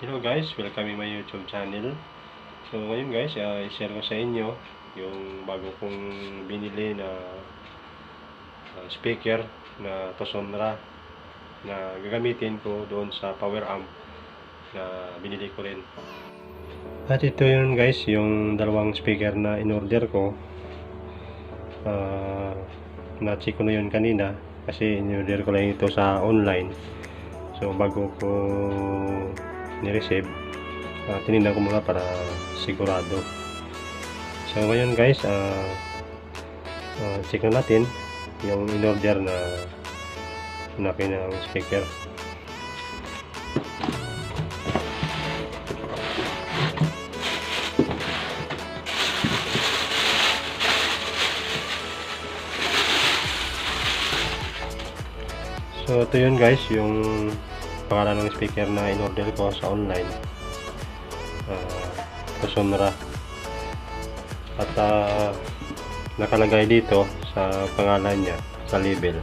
Hello guys, welcome in my YouTube channel. So ngayon guys, i-share ko sa inyo yung bago kong binili na speaker na Tosonra na gagamitin ko doon sa power amp na binili ko rin. At ito yun guys, yung dalawang speaker na in-order ko. Na-check ko na yun kanina kasi in-order ko lang ito sa online. So bago ko ni-receive, tinignan ko muna para sigurado. So ngayon guys, check na natin yung in-order na ng speaker. So ito yun guys, yung pangalan ng speaker na in-order ko sa online, Tosonra. At nakalagay dito sa pangalan niya sa label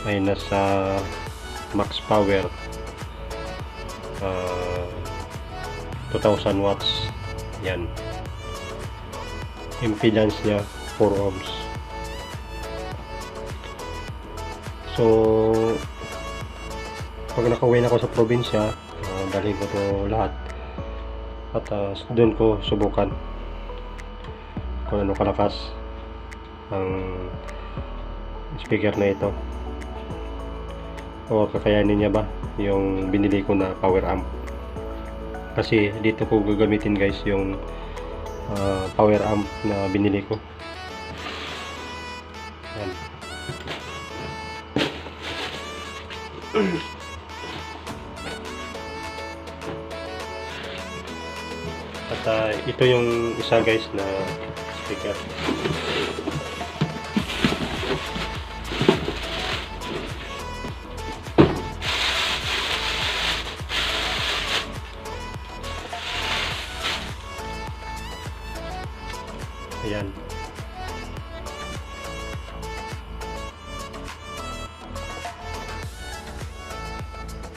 ay nasa max power 2000 watts yan. Impedance niya 4 ohms. So pag nakauwi na ako sa probinsya, dalhin ko to lahat at doon ko subukan kung ano kalakas ang speaker na ito o kakayanin niya ba yung binili ko na power amp. Kasi dito ko gagamitin guys yung power amp na binili ko. Yan. At ito yung isa guys na speaker. Ayan.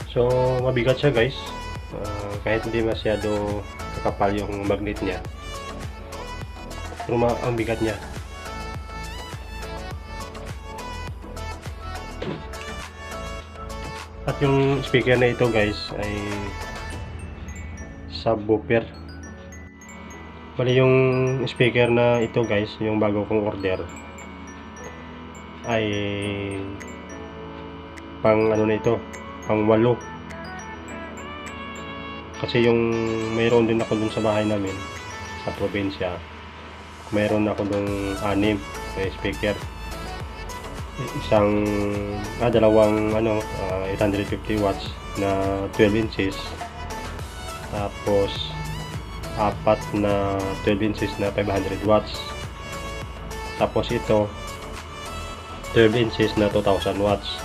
So mabigat siya guys, kahit hindi masyado kapal yung magnet niya, pero ang bigat niya. At yung speaker na ito guys ay subwoofer. Bali yung speaker na ito guys, yung bago kong order ay pang ano na ito, pang 8. Kasi yung mayroon din ako dun sa bahay namin sa probinsya, mayroon ako dun 6 na speaker. Dalawang 850 watts na 12 inches, tapos 4 na 12 inches na 500 watts, tapos ito 12 inches na 2000 watts.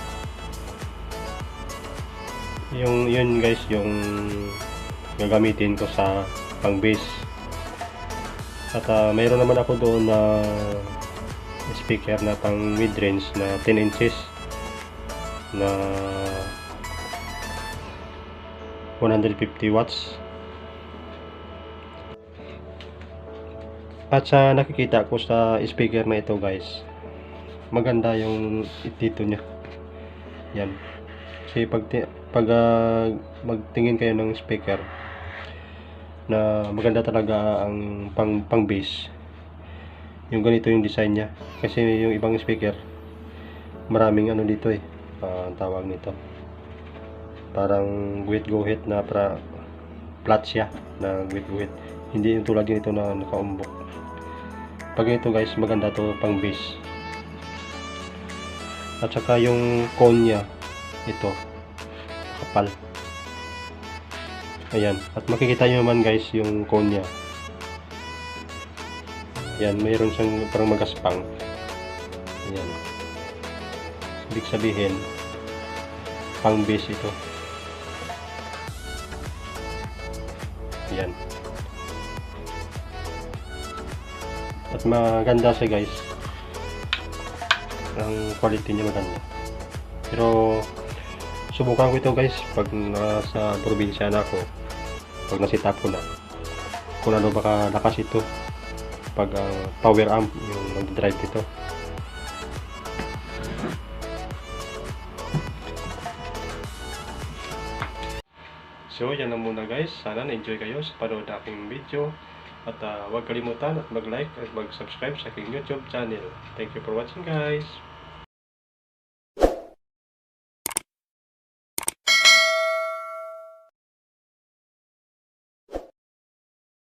Yun guys yung gagamitin ko sa pang bass. At mayroon naman ako doon na speaker na pang mid range na 10 inches na 150 watts. At sa nakikita ko sa speaker na ito guys, maganda yung dito niya. Yan. Kasi pag magtingin kayo ng speaker na maganda talaga ang pang bass, yung ganito yung design niya. Kasi yung ibang speaker maraming ano dito ang tawag nito, parang guhit na flat siya na guhit. Hindi yung tulad nito na nakaumbok. Pag ito guys, maganda to pang bass. At saka yung cone niya, ito kapal. Ayan, at makikita nyo naman guys yung cone nya. Yan, mayroon siyang parang magaspang. Ayan, ibig sabihin pang bass ito. Ayan, at maganda siya guys, ang quality niya maganda. Pero subukan ko ito guys pag nasa probinsya na ako, pag nasitap ko na kung ano baka lakas ito pag power amp yung mag-drive nito. So yan lang muna guys, sana na-enjoy kayo sa panood na aking video at huwag kalimutan at mag-like at mag-subscribe sa aking YouTube channel. Thank you for watching guys.